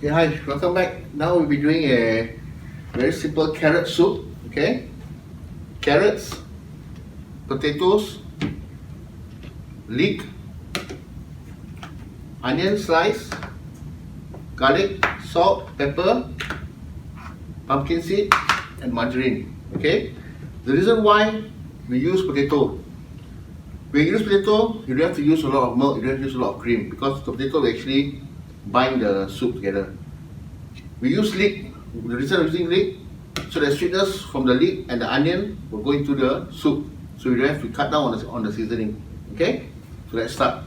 Okay, hi, welcome back. Now we'll be doing a very simple carrot soup. Okay, carrots, potatoes, leek, onion slice, garlic, salt, pepper, pumpkin seed, and margarine. Okay, the reason why we use potato. When you use potato, you don't have to use a lot of milk, you don't have to use a lot of cream because the potato will actually bind the soup together. We use leek. The reason we're using leek, so the sweetness from the leek and the onion will go into the soup. So you don't have to cut down on the seasoning. Okay? So let's start.